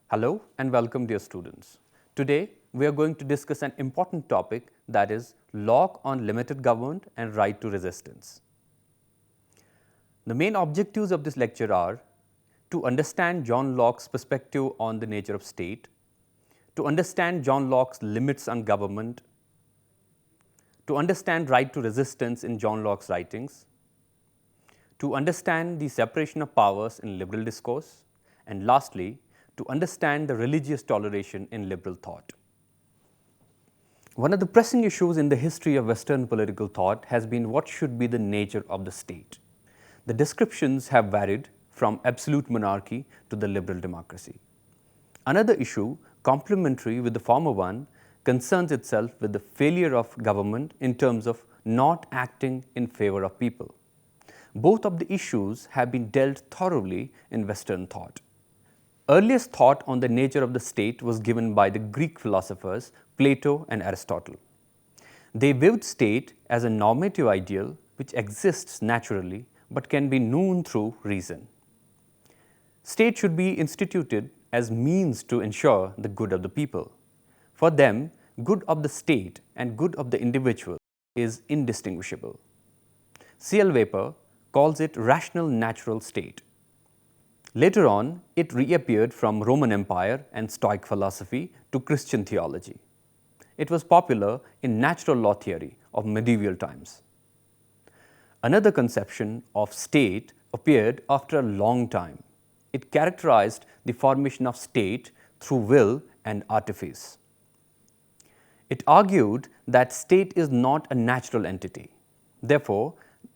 Hello and welcome, dear students. Today we are going to discuss an important topic, that is Locke on limited government and right to resistance. The main objectives of this lecture are to understand John Locke's perspective on the nature of state, to understand John Locke's limits on government, to understand right to resistance in John Locke's writings, to understand the separation of powers in liberal discourse, and lastly, to understand the religious toleration in liberal thought. One of the pressing issues in the history of Western political thought has been what should be the nature of the state. The descriptions have varied from absolute monarchy to the liberal democracy. Another issue, complementary with the former one, concerns itself with the failure of government in terms of not acting in favor of people. Both of the issues have been dealt thoroughly in Western thought. Earliest thought on the nature of the state was given by the Greek philosophers Plato and Aristotle. They viewed state as a normative ideal which exists naturally but can be known through reason. State should be instituted as means to ensure the good of the people. For them, good of the state and good of the individual is indistinguishable. C.L. Weber calls it rational natural state. Later on, it reappeared from Roman Empire and Stoic philosophy to Christian theology. It was popular in natural law theory of medieval times. Another conception of state appeared after a long time. It characterized the formation of state through will and artifice. It argued that state is not a natural entity. Therefore,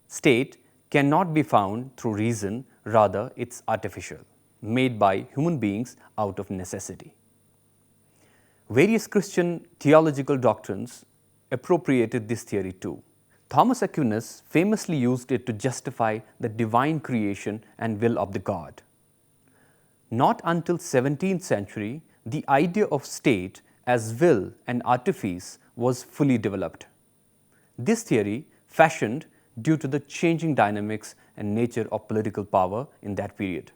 state cannot be found through reason, rather it's artificial, made by human beings out of necessity. Various Christian theological doctrines appropriated this theory too. Thomas Aquinas famously used it to justify the divine creation and will of the God. Not until 17th century, the idea of state as will and artifice was fully developed. This theory, fashioned due to the changing dynamics and nature of political power in that period.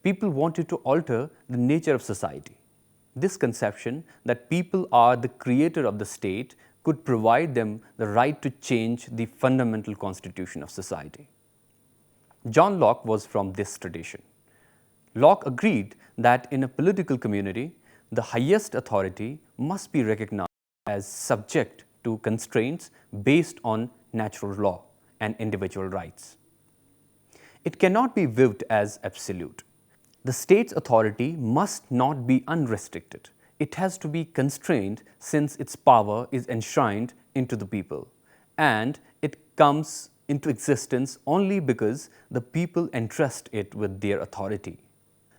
People wanted to alter the nature of society. This conception that people are the creator of the state could provide them the right to change the fundamental constitution of society. John Locke was from this tradition. Locke agreed that in a political community, the highest authority must be recognized as subject to constraints based on natural law and individual rights. It cannot be viewed as absolute. The state's authority must not be unrestricted. It has to be constrained since its power is enshrined into the people, and it comes into existence only because the people entrust it with their authority.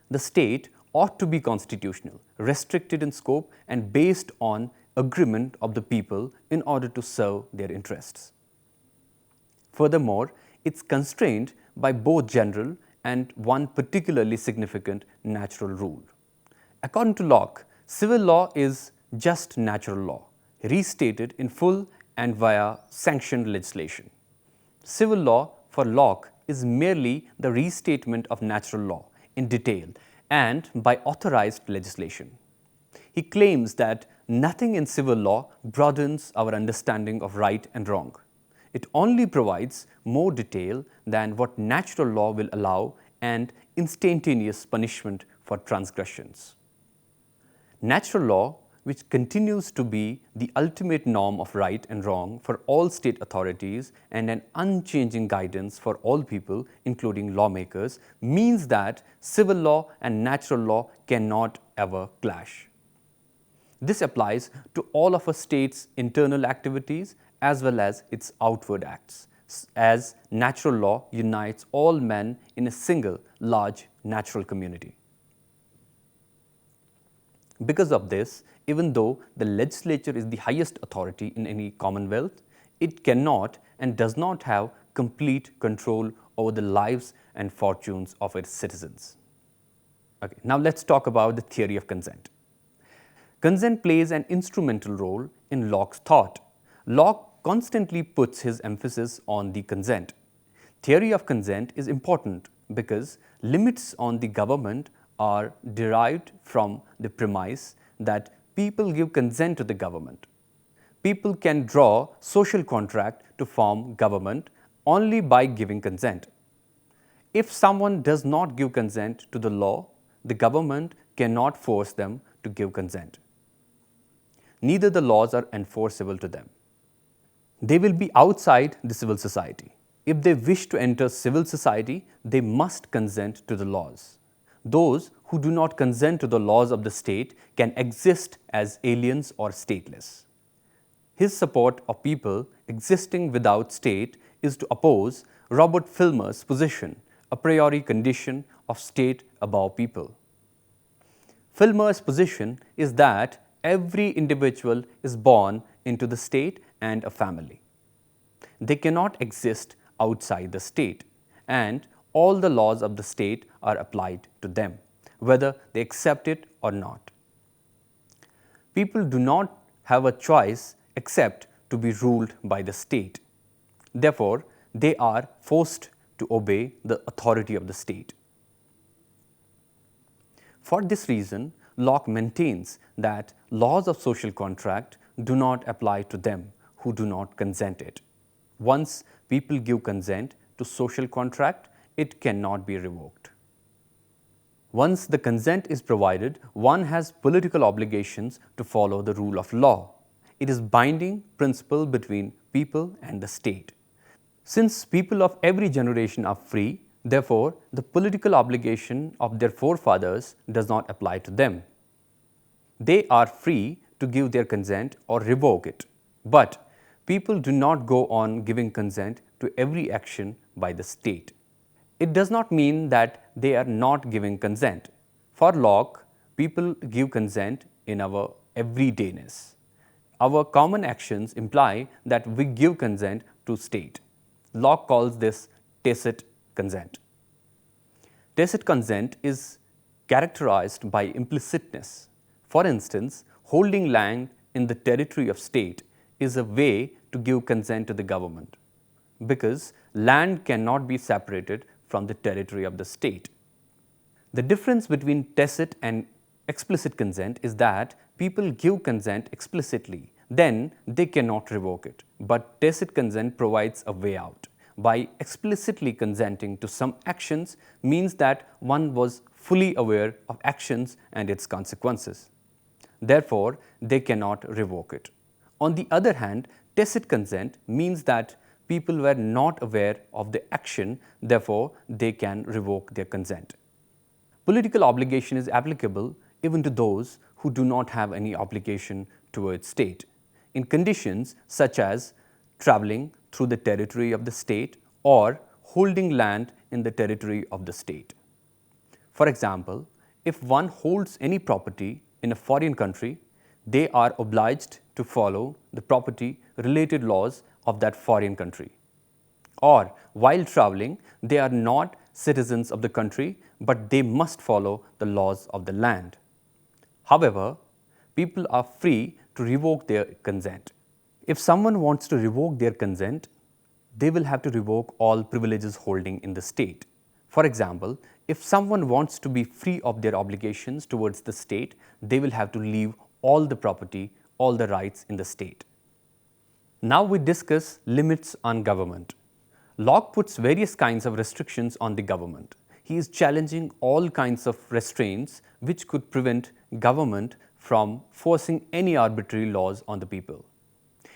The state ought to be constitutional, restricted in scope and based on agreement of the people in order to serve their interests. Furthermore, it's constrained by both general and one particularly significant natural rule. According to Locke, civil law is just natural law, restated in full and via sanctioned legislation. Civil law for Locke is merely the restatement of natural law in detail and by authorized legislation. He claims that nothing in civil law broadens our understanding of right and wrong. It only provides more detail than what natural law will allow and instantaneous punishment for transgressions. Natural law, which continues to be the ultimate norm of right and wrong for all state authorities and an unchanging guidance for all people, including lawmakers, means that civil law and natural law cannot ever clash. This applies to all of a state's internal activities as well as its outward acts, as natural law unites all men in a single large natural community. Because of this, even though the legislature is the highest authority in any commonwealth, it cannot and does not have complete control over the lives and fortunes of its citizens. Okay, now let's talk about the theory of consent. Consent plays an instrumental role in Locke's thought. Locke constantly puts his emphasis on the consent. Theory of consent is important because limits on the government are derived from the premise that people give consent to the government. People can draw social contract to form government only by giving consent. If someone does not give consent to the law, the government cannot force them to give consent. Neither the laws are enforceable to them. They will be outside the civil society. If they wish to enter civil society, they must consent to the laws. Those who do not consent to the laws of the state can exist as aliens or stateless. His support of people existing without state is to oppose Robert Filmer's position, a priori condition of state above people. Filmer's position is that every individual is born into the state and a family. They cannot exist outside the state, and all the laws of the state are applied to them, whether they accept it or not. People do not have a choice except to be ruled by the state. Therefore, they are forced to obey the authority of the state. For this reason, Locke maintains that laws of social contract do not apply to them who do not consent it. Once people give consent to social contract, it cannot be revoked. Once the consent is provided, one has political obligations to follow the rule of law. It is binding principle between people and the state. Since people of every generation are free, therefore, the political obligation of their forefathers does not apply to them. They are free to give their consent or revoke it, but people do not go on giving consent to every action by the state. It does not mean that they are not giving consent. For Locke, people give consent in our everydayness. Our common actions imply that we give consent to state. Locke calls this tacit consent. Tacit consent is characterized by implicitness. For instance, holding land in the territory of state is a way to give consent to the government, because land cannot be separated from the territory of the state. The difference between tacit and explicit consent is that people give consent explicitly, then they cannot revoke it. But tacit consent provides a way out. By explicitly consenting to some actions means that one was fully aware of actions and its consequences. Therefore, they cannot revoke it. On the other hand, tacit consent means that people were not aware of the action, therefore they can revoke their consent. Political obligation is applicable even to those who do not have any obligation towards state, in conditions such as traveling through the territory of the state or holding land in the territory of the state. For example, if one holds any property in a foreign country, they are obliged to follow the property-related laws of that foreign country. Or while traveling, they are not citizens of the country, but they must follow the laws of the land. However, people are free to revoke their consent. If someone wants to revoke their consent, they will have to revoke all privileges holding in the state. For example, if someone wants to be free of their obligations towards the state, they will have to leave all the property, all the rights in the state. Now we discuss limits on government. Locke puts various kinds of restrictions on the government. He is challenging all kinds of restraints which could prevent government from forcing any arbitrary laws on the people.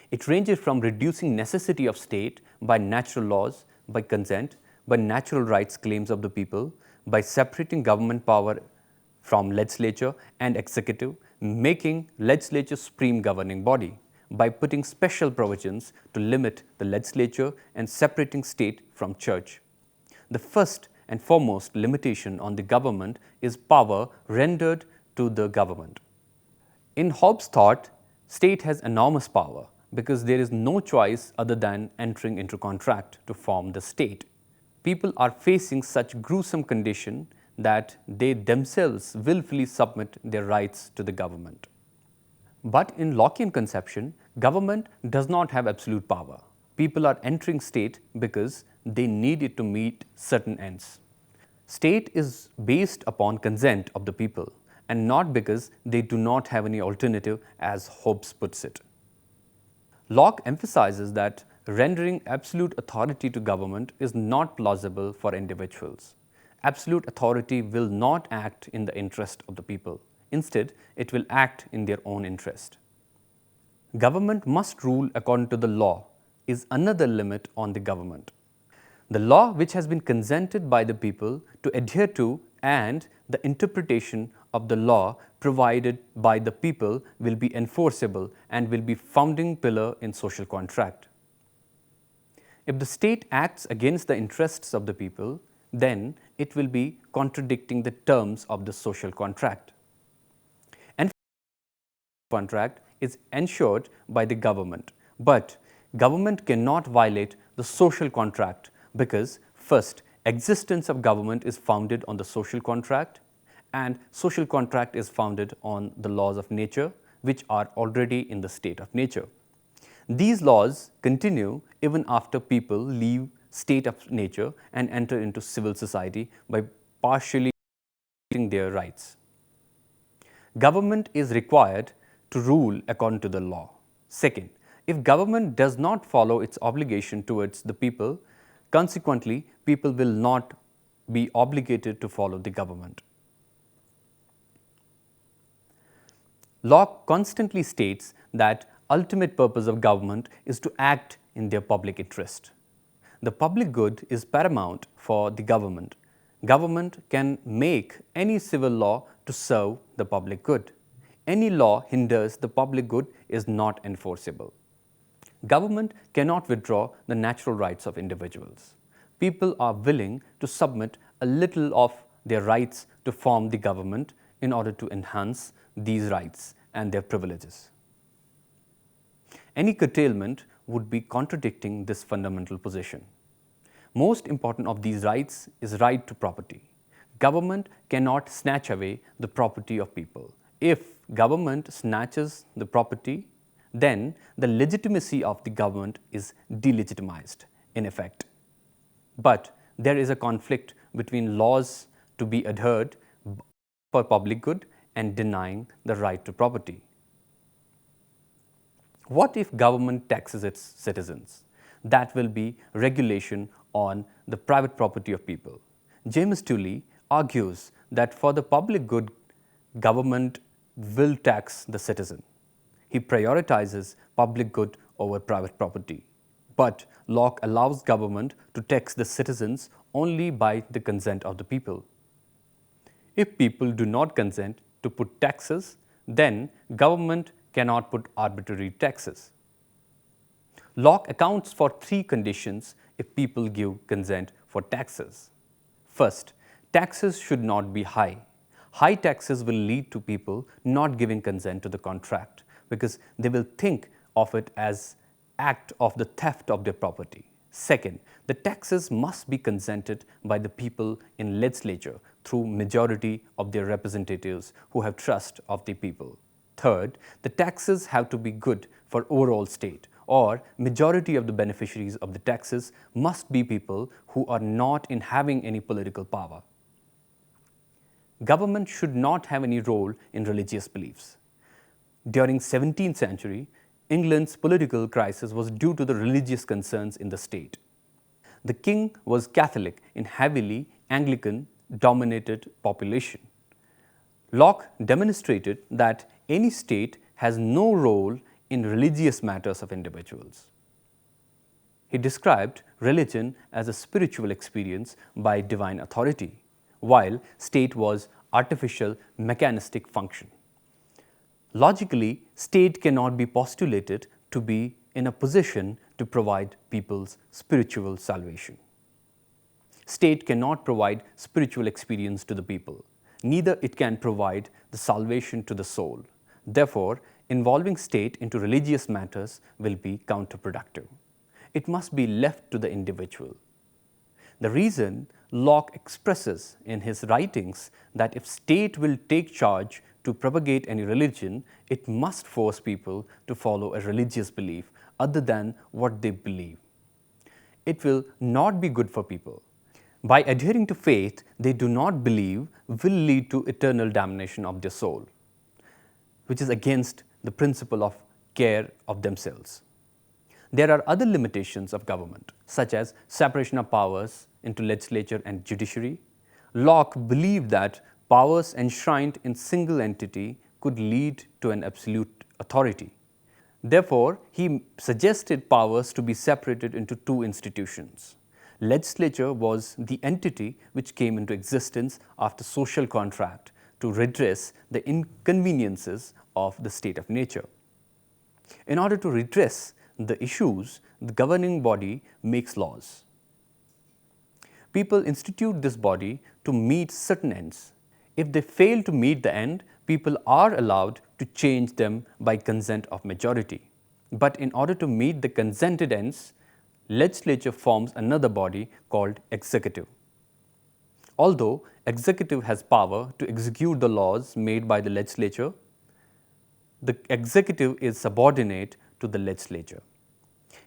It ranges from reducing necessity of state by natural laws, by consent, by natural rights claims of the people, by separating government power from legislature and executive, making legislature supreme governing body, by putting special provisions to limit the legislature and separating state from church. The first and foremost limitation on the government is power rendered to the government. In Hobbes' thought, state has enormous power because there is no choice other than entering into contract to form the state. People are facing such gruesome condition that they themselves willfully submit their rights to the government. But in Lockean conception, government does not have absolute power. People are entering state because they need it to meet certain ends. State is based upon consent of the people and not because they do not have any alternative, as Hobbes puts it. Locke emphasizes that rendering absolute authority to government is not plausible for individuals. Absolute authority will not act in the interest of the people. Instead, it will act in their own interest. Government must rule according to the law is another limit on the government. The law which has been consented by the people to adhere to and the interpretation of the law provided by the people will be enforceable and will be founding pillar in social contract. If the state acts against the interests of the people, then it will be contradicting the terms of the social contract. And contract is ensured by the government, but government cannot violate the social contract because first, existence of government is founded on the social contract and social contract is founded on the laws of nature which are already in the state of nature. These laws continue even after people leave state of nature and enter into civil society by partially their rights. Government is required to rule according to the law. Second, if government does not follow its obligation towards the people, consequently, people will not be obligated to follow the government. Locke constantly states that ultimate purpose of government is to act in their public interest. The public good is paramount for the government. Government can make any civil law to serve the public good. Any law hinders the public good is not enforceable. Government cannot withdraw the natural rights of individuals. People are willing to submit a little of their rights to form the government in order to enhance these rights and their privileges. Any curtailment would be contradicting this fundamental position. Most important of these rights is right to property. Government cannot snatch away the property of people. If government snatches the property, then the legitimacy of the government is delegitimized in effect. But there is a conflict between laws to be adhered for public good and denying the right to property. What if government taxes its citizens? That will be regulation on the private property of people. James Tully argues that for the public good, government will tax the citizen. He prioritizes public good over private property. But Locke allows government to tax the citizens only by the consent of the people. If people do not consent to put taxes, then government cannot put arbitrary taxes. Locke accounts for three conditions if people give consent for taxes. First, taxes should not be high. High taxes will lead to people not giving consent to the contract because they will think of it as act of the theft of their property. Second, the taxes must be consented by the people in legislature through majority of their representatives who have trust of the people. Third, the taxes have to be good for overall state, or majority of the beneficiaries of the taxes must be people who are not in having any political power. Government should not have any role in religious beliefs. During 17th century, England's political crisis was due to the religious concerns in the state. The king was Catholic in heavily Anglican-dominated population. Locke demonstrated that any state has no role in religious matters of individuals. He described religion as a spiritual experience by divine authority, while state was artificial, mechanistic function. Logically, state cannot be postulated to be in a position to provide people's spiritual salvation. State cannot provide spiritual experience to the people. Neither it can provide the salvation to the soul. Therefore, involving state into religious matters will be counterproductive. It must be left to the individual. The reason Locke expresses in his writings that if state will take charge to propagate any religion, it must force people to follow a religious belief other than what they believe. It will not be good for people. By adhering to faith they do not believe will lead to eternal damnation of their soul, which is against the principle of care of themselves. There are other limitations of government, such as separation of powers into legislature and judiciary. Locke believed that powers enshrined in single entity could lead to an absolute authority. Therefore, he suggested powers to be separated into two institutions. Legislature was the entity which came into existence after social contract to redress the inconveniences of the state of nature. In order to redress the issues, the governing body makes laws. People institute this body to meet certain ends. If they fail to meet the end, people are allowed to change them by consent of majority. But in order to meet the consented ends, legislature forms another body called executive. Although executive has power to execute the laws made by the legislature, the executive is subordinate to the legislature.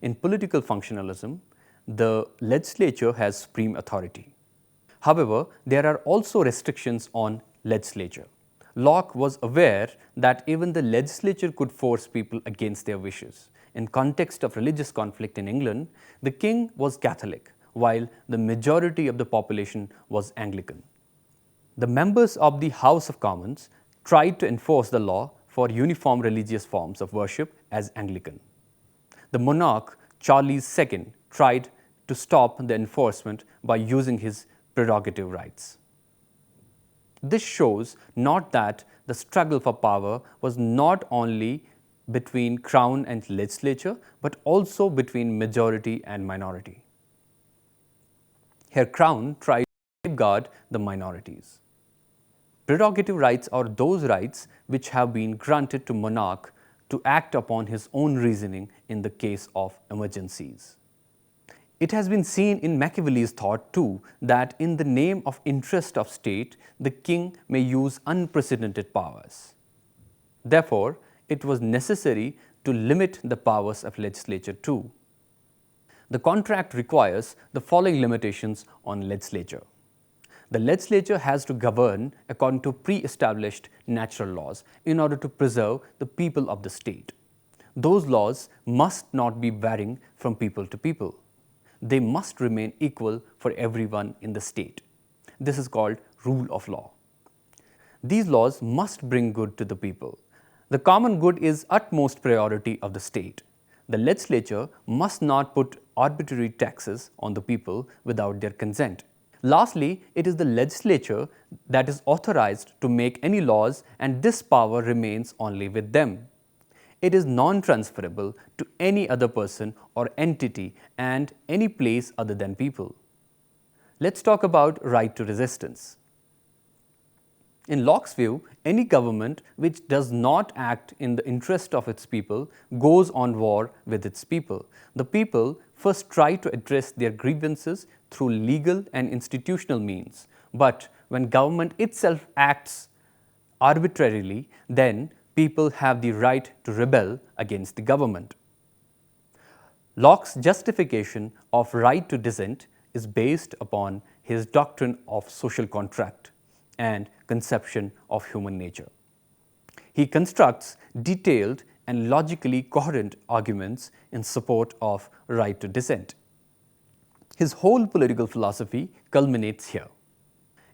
In political functionalism, the legislature has supreme authority. However, there are also restrictions on legislature. Locke was aware that even the legislature could force people against their wishes. In context of religious conflict in England, the king was Catholic, while the majority of the population was Anglican. The members of the House of Commons tried to enforce the law for uniform religious forms of worship as Anglican. The monarch, Charles II, tried to stop the enforcement by using his prerogative rights. This shows not that the struggle for power was not only between crown and legislature, but also between majority and minority. Here, crown tried to safeguard the minorities. Prerogative rights are those rights which have been granted to monarch to act upon his own reasoning in the case of emergencies. It has been seen in Machiavelli's thought too that in the name of interest of state, the king may use unprecedented powers. Therefore, it was necessary to limit the powers of legislature too. The contract requires the following limitations on legislature. The legislature has to govern according to pre-established natural laws in order to preserve the people of the state. Those laws must not be varying from people to people. They must remain equal for everyone in the state. This is called rule of law. These laws must bring good to the people. The common good is utmost priority of the state. The legislature must not put arbitrary taxes on the people without their consent. Lastly, it is the legislature that is authorized to make any laws, and this power remains only with them. It is non-transferable to any other person or entity and any place other than people. Let's talk about right to resistance. In Locke's view, any government which does not act in the interest of its people goes on war with its people. The people first try to address their grievances through legal and institutional means, but when government itself acts arbitrarily, then people have the right to rebel against the government. Locke's justification of right to dissent is based upon his doctrine of social contract and conception of human nature. He constructs detailed and logically coherent arguments in support of right to dissent. His whole political philosophy culminates here.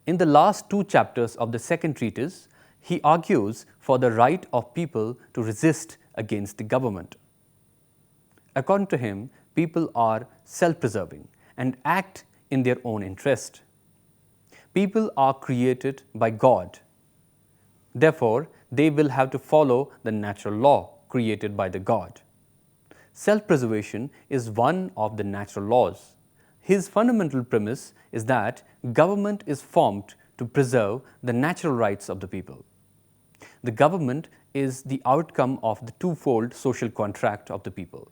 In the last two chapters of the second treatise, he argues for the right of people to resist against the government. According to him, people are self-preserving and act in their own interest. People are created by God. Therefore, they will have to follow the natural law created by the God. Self-preservation is one of the natural laws. His fundamental premise is that government is formed to preserve the natural rights of the people. The government is the outcome of the twofold social contract of the people.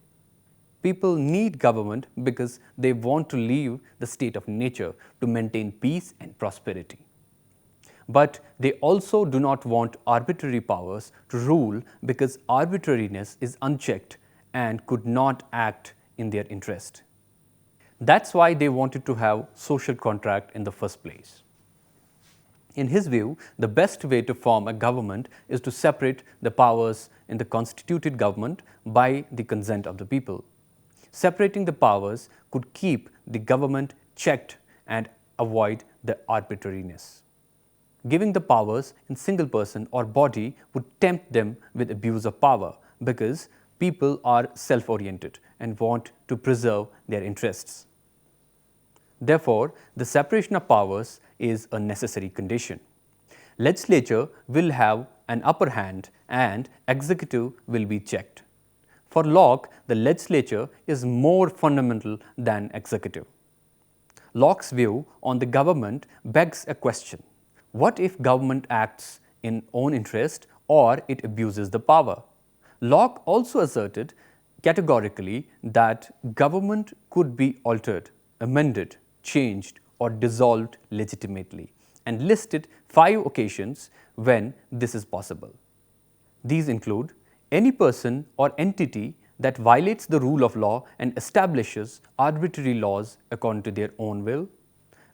People need government because they want to leave the state of nature to maintain peace and prosperity. But they also do not want arbitrary powers to rule because arbitrariness is unchecked and could not act in their interest. That's why they wanted to have social contract in the first place. In his view, the best way to form a government is to separate the powers in the constituted government by the consent of the people. Separating the powers could keep the government checked and avoid the arbitrariness. Giving the powers in single person or body would tempt them with abuse of power because people are self-oriented and want to preserve their interests. Therefore, the separation of powers is a necessary condition. Legislature will have an upper hand and executive will be checked. For Locke, the legislature is more fundamental than executive. Locke's view on the government begs a question. What if government acts in own interest or it abuses the power? Locke also asserted categorically that government could be altered, amended, changed or dissolved legitimately and listed 5 occasions when this is possible. These include any person or entity that violates the rule of law and establishes arbitrary laws according to their own will,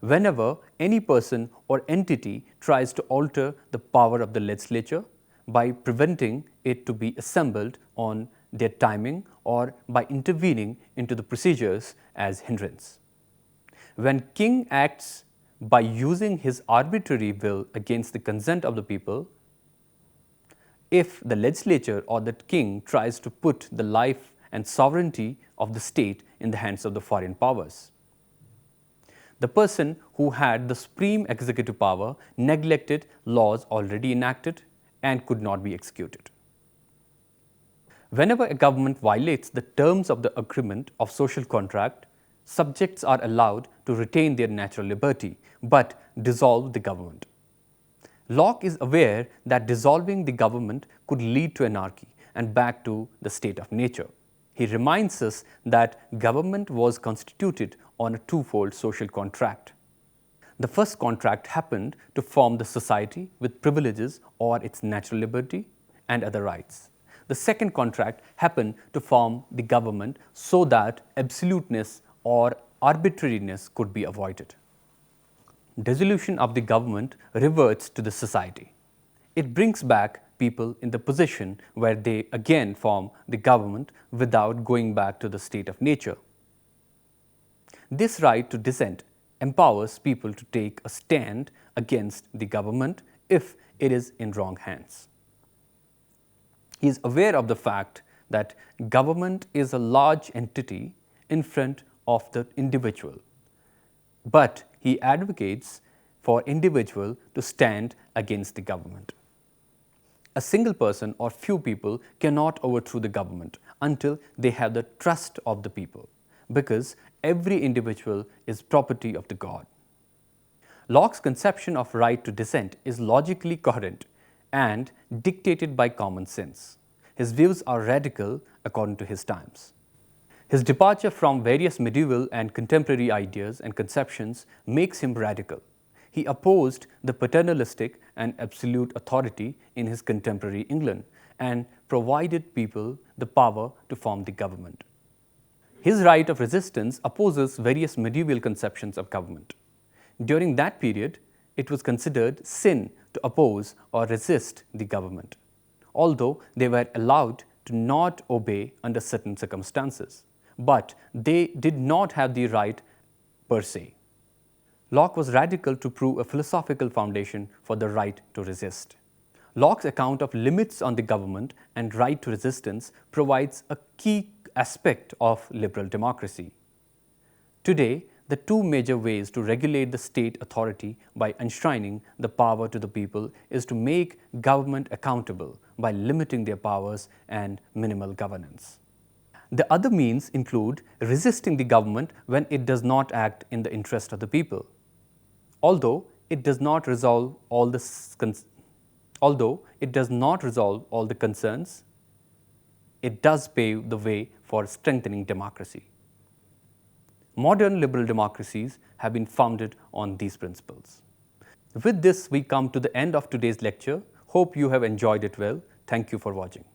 whenever any person or entity tries to alter the power of the legislature by preventing it to be assembled on their timing or by intervening into the procedures as hindrance. When king acts by using his arbitrary will against the consent of the people, if the legislature or the king tries to put the life and sovereignty of the state in the hands of the foreign powers. The person who had the supreme executive power neglected laws already enacted and could not be executed. Whenever a government violates the terms of the agreement of social contract, subjects are allowed to retain their natural liberty but dissolve the government. Locke is aware that dissolving the government could lead to anarchy and back to the state of nature. He reminds us that government was constituted on a twofold social contract. The first contract happened to form the society with privileges or its natural liberty and other rights. The second contract happened to form the government so that absoluteness or arbitrariness could be avoided. Dissolution of the government reverts to the society. It brings back people in the position where they again form the government without going back to the state of nature. This right to dissent empowers people to take a stand against the government if it is in wrong hands. He is aware of the fact that government is a large entity in front of the individual, but he advocates for individual to stand against the government. A single person or few people cannot overthrow the government until they have the trust of the people, because every individual is property of the God. Locke's conception of right to dissent is logically coherent and dictated by common sense. His views are radical according to his times. His departure from various medieval and contemporary ideas and conceptions makes him radical. He opposed the paternalistic and absolute authority in his contemporary England and provided people the power to form the government. His right of resistance opposes various medieval conceptions of government. During that period, it was considered sin to oppose or resist the government, although they were allowed to not obey under certain circumstances. But they did not have the right per se. Locke was radical to prove a philosophical foundation for the right to resist. Locke's account of limits on the government and right to resistance provides a key aspect of liberal democracy. Today, the two major ways to regulate the state authority by enshrining the power to the people is to make government accountable by limiting their powers and minimal governance. The other means include resisting the government when it does not act in the interest of the people. Although it does not resolve all the concerns, it does pave the way for strengthening democracy. Modern liberal democracies have been founded on these principles. With this, we come to the end of today's lecture. Hope you have enjoyed it well. Thank you for watching.